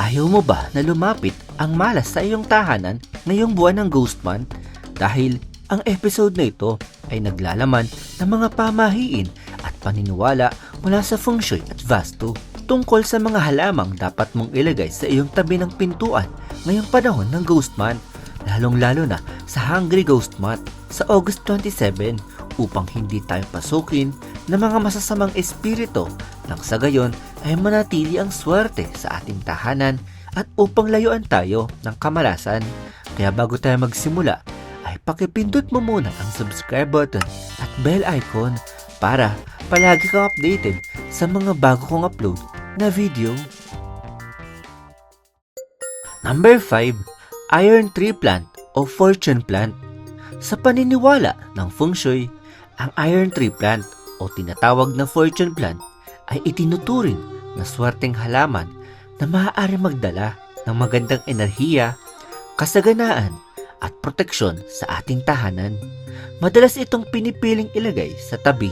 Ayaw mo ba na lumapit ang malas sa iyong tahanan ngayong buwan ng Ghost Month? Dahil ang episode na ito ay naglalaman ng mga pamahiin at paniniwala mula sa Feng Shui at Vastu tungkol sa mga halamang dapat mong ilagay sa iyong tabi ng pintuan ngayong panahon ng Ghost Month, lalong-lalo na sa Hungry Ghost Month sa August 27 upang hindi tayo pasukin ng mga masasamang espiritu nang sa gayon ay manatili ang swerte sa ating tahanan at upang layuan tayo ng kamalasan. Kaya bago tayo magsimula ay pakipindot mo muna ang subscribe button at bell icon para palagi kang updated sa mga bago kong upload na video. Number 5. Iron Tree Plant o Fortune Plant. Sa paniniwala ng Feng Shui, ang Iron Tree Plant o tinatawag na Fortune Plant ay itinuturing na swerteng halaman na maaari magdala ng magandang enerhiya, kasaganaan at proteksyon sa ating tahanan. Madalas itong pinipiling ilagay sa tabi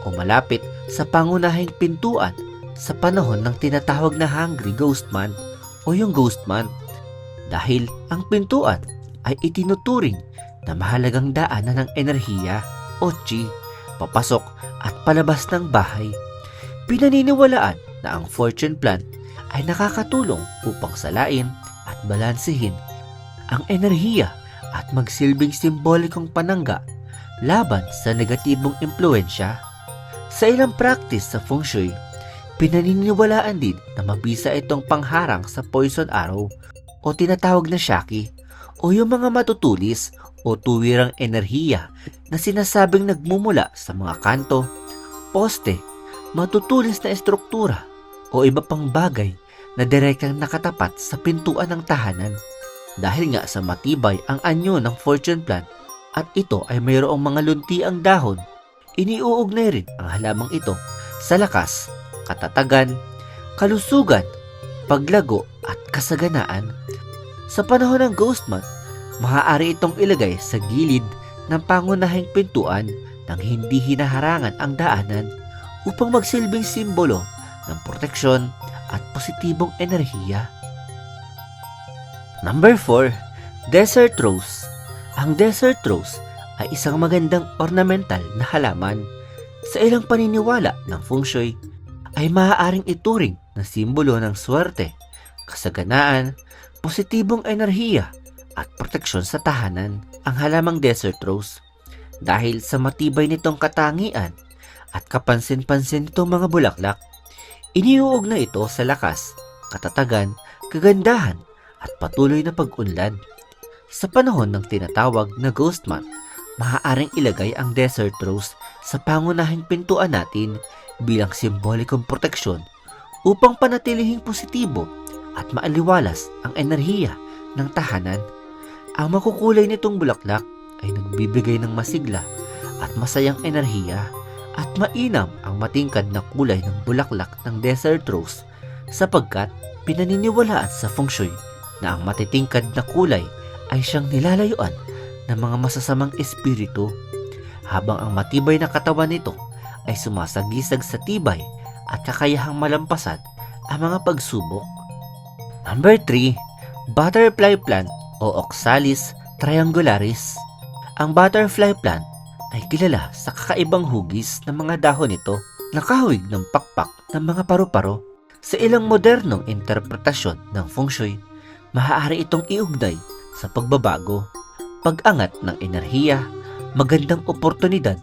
o malapit sa pangunahing pintuan sa panahon ng tinatawag na Hungry Ghost Month o yung Ghost Month dahil ang pintuan ay itinuturing na mahalagang daanan ng enerhiya o chi papasok at palabas ng bahay. Pinaniniwalaan na ang Fortune Plant ay nakakatulong upang salain at balansehin ang enerhiya at magsilbing simbolikong panangga laban sa negatibong impluensya. Sa ilang practice sa Feng Shui, pinaniniwalaan din na mabisa itong pangharang sa poison arrow o tinatawag na shaki o yung mga matutulis o tuwirang enerhiya na sinasabing nagmumula sa mga kanto, poste, matutulis na estruktura o iba pang bagay na direktang nakatapat sa pintuan ng tahanan. Dahil nga sa matibay ang anyo ng Fortune Plant at ito ay mayroong mga luntiang dahon, iniuugnay rin ang halamang ito sa lakas, katatagan, kalusugan, paglago at kasaganaan. Sa panahon ng Ghost Month, maaari itong ilagay sa gilid ng pangunahing pintuan nang hindi hinaharangan ang daanan upang magsilbing simbolo ng proteksyon at positibong enerhiya. Number 4. Desert Rose. Ang Desert Rose ay isang magandang ornamental na halaman. Sa ilang paniniwala ng Feng Shui ay maaaring ituring na simbolo ng swerte, kasaganaan, positibong enerhiya at proteksyon sa tahanan ang halamang Desert Rose dahil sa matibay nitong katangian at kapansin-pansin nitong mga bulaklak. Iniuugnay ito sa lakas, katatagan, kagandahan at patuloy na pag-unlad. Sa panahon ng tinatawag na Ghost Month, maaaring ilagay ang Desert Rose sa pangunahing pintuan natin bilang simbolikong proteksyon upang panatilihing positibo at maaliwalas ang enerhiya ng tahanan. Ang makukulay nitong bulaklak ay nagbibigay ng masigla at masayang enerhiya at mainam ang matingkad na kulay ng bulaklak ng Desert Rose sapagkat pinaniniwalaan sa Feng Shui na ang matitingkad na kulay ay siyang nilalayuan ng mga masasamang espiritu habang ang matibay na katawan nito ay sumasagisag sa tibay at kakayahang malampasan ang mga pagsubok. Number 3. Butterfly Plant o Oxalis triangularis. Ang butterfly plant ay kilala sa kakaibang hugis ng mga dahon nito na kahawig ng pakpak ng mga paru-paro. Sa ilang modernong interpretasyon ng Feng Shui, maaari itong iugnay sa pagbabago, pag-angat ng enerhiya, magandang oportunidad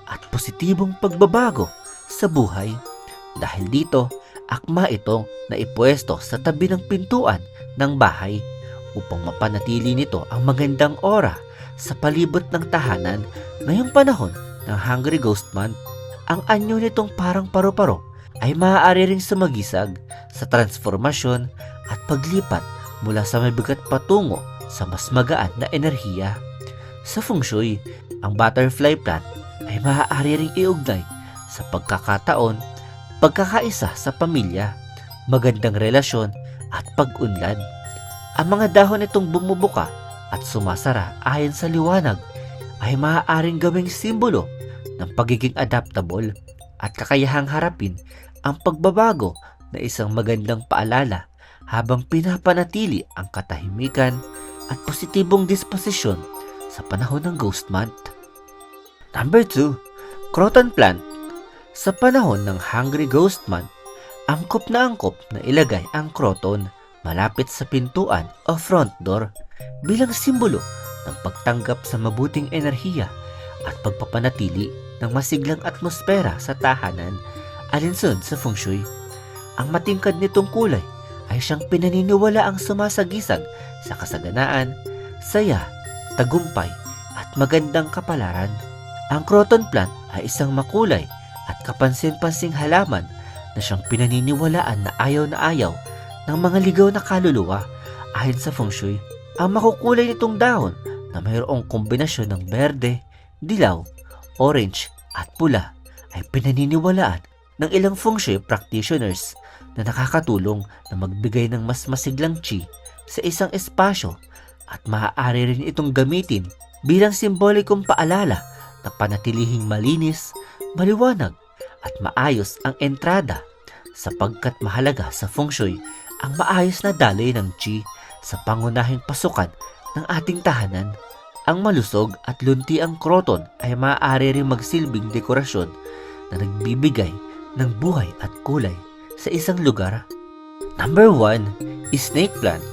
at positibong pagbabago sa buhay. Dahil dito, akma itong naipwesto sa tabi ng pintuan ng bahay upang mapanatili nito ang magandang aura sa palibot ng tahanan ngayong panahon ng Hungry Ghost Month. Ang anyo nitong parang paru-paro ay maaari ring sumagisag sa transformasyon at paglipat mula sa mabigat patungo sa mas magaan na enerhiya. Sa Feng Shui, ang butterfly plant ay maaari ring iugnay sa pagkakataon, pagkakaisa sa pamilya, magandang relasyon at pag-unlad. Ang mga dahon nitong bumubuka at sumasara ayon sa liwanag ay maaaring gawing simbolo ng pagiging adaptable at kakayahang harapin ang pagbabago na isang magandang paalala habang pinapanatili ang katahimikan at positibong disposisyon sa panahon ng Ghost Month. Number 2. Croton Plant. Sa panahon ng Hungry Ghost Month, angkop na ilagay ang croton malapit sa pintuan o front door bilang simbolo ng pagtanggap sa mabuting enerhiya at pagpapanatili ng masiglang atmosfera sa tahanan alinsunod sa feng shui. Ang matingkad nitong kulay ay siyang pinaniniwalaang sumasagisag sa kasaganaan, saya, tagumpay at magandang kapalaran. Ang croton plant ay isang makulay at kapansin-pansing halaman na siyang pinaniniwalaan na ayaw ng mga ligaw na kaluluwa ayon sa feng shui. Ang makukulay nitong dahon na mayroong kombinasyon ng berde, dilaw, orange at pula ay pinaniniwalaan ng ilang feng shui practitioners na nakakatulong na magbigay ng mas masiglang chi sa isang espasyo at maaari rin itong gamitin bilang simbolikong paalala na panatilihing malinis, maliwanag at maayos ang entrada sapagkat mahalaga sa feng shui ang maayos na daloy ng chi sa pangunahing pasukan ng ating tahanan. Ang malusog at lunti ang croton ay maaari rin magsilbing dekorasyon na nagbibigay ng buhay at kulay sa isang lugar. Number 1. Snake plant.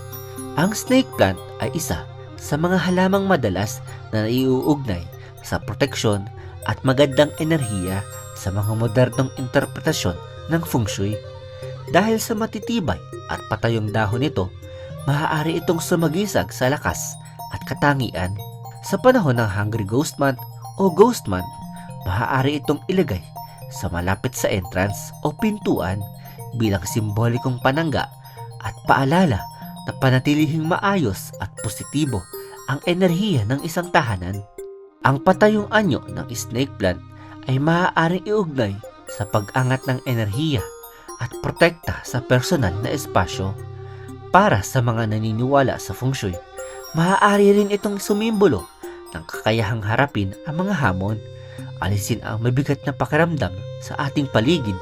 Ang snake plant ay isa sa mga halamang madalas na naiuugnay sa proteksyon at magandang enerhiya sa mga modernong interpretasyon ng feng shui. Dahil sa matitibay at patayong dahon nito, maaari itong sumagisag sa lakas at katangian. Sa panahon ng Hungry Ghost Month o Ghost Month, maaari itong ilagay sa malapit sa entrance o pintuan bilang simbolikong panangga at paalala na panatilihing maayos at positibo ang enerhiya ng isang tahanan. Ang patayong anyo ng snake plant ay maaaring iugnay sa pag-angat ng enerhiya at protekta sa personal na espasyo. Para sa mga naniniwala sa feng shui, maaari rin itong sumimbolo ng kakayahang harapin ang mga hamon, alisin ang mabigat na pakiramdam sa ating paligid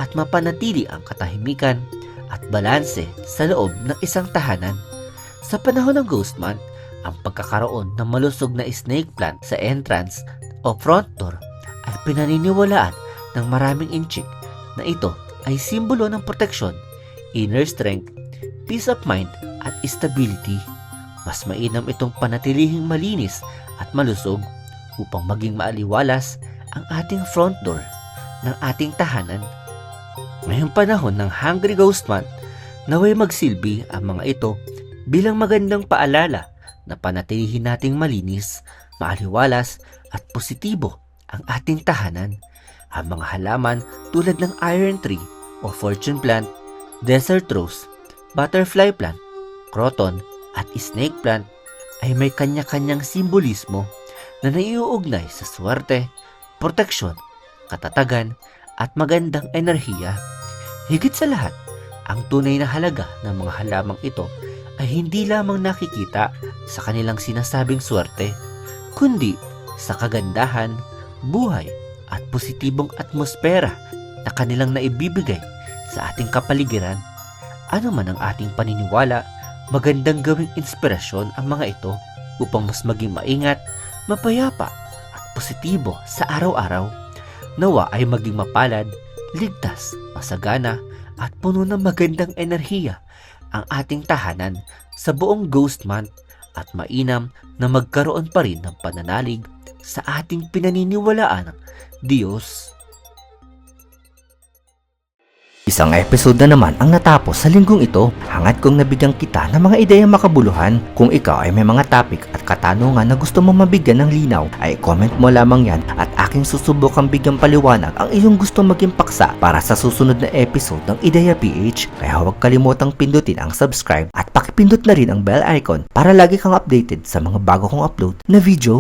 at mapanatili ang katahimikan at balanse sa loob ng isang tahanan. Sa panahon ng Ghost Month, ang pagkakaroon ng malusog na snake plant sa entrance o front door ay pinaniniwalaan ng maraming inchik na ito ay simbolo ng proteksyon, inner strength, peace of mind at stability. Mas mainam itong panatilihing malinis at malusog upang maging maaliwalas ang ating front door ng ating tahanan. Ngayong panahon ng Hungry Ghost Month, naway magsilbi ang mga ito bilang magandang paalala na panatilihin nating malinis, maaliwalas at positibo ang ating tahanan. Ang mga halaman tulad ng iron tree o fortune plant, desert rose, butterfly plant, croton at snake plant ay may kanya-kanyang simbolismo na naiuugnay sa swerte, proteksyon, katatagan at magandang enerhiya. Higit sa lahat, ang tunay na halaga ng mga halamang ito ay hindi lamang nakikita sa kanilang sinasabing swerte, kundi sa kagandahan, buhay at positibong atmosfera na kanilang naibibigay sa ating kapaligiran. Ano man ang ating paniniwala, magandang gawing inspirasyon ang mga ito upang mas maging maingat, mapayapa at positibo sa araw-araw. Nawa ay maging mapalad, ligtas, masagana at puno ng magandang enerhiya ang ating tahanan sa buong Ghost Month at mainam na magkaroon pa rin ng pananalig sa ating pinaniniwalaan Diyos. Isang episode na naman ang natapos sa linggong ito. Hangad kong nabigyan kita ng mga ideyang makabuluhan. Kung ikaw ay may mga topic at katanungan na gusto mo mabigyan ng linaw, ay comment mo lamang yan at aking susubukang bigyang paliwanag ang iyong gusto maging paksa para sa susunod na episode ng Ideya PH. Kaya huwag kalimutang pindutin ang subscribe at pakipindot na rin ang bell icon para lagi kang updated sa mga bago kong upload na video.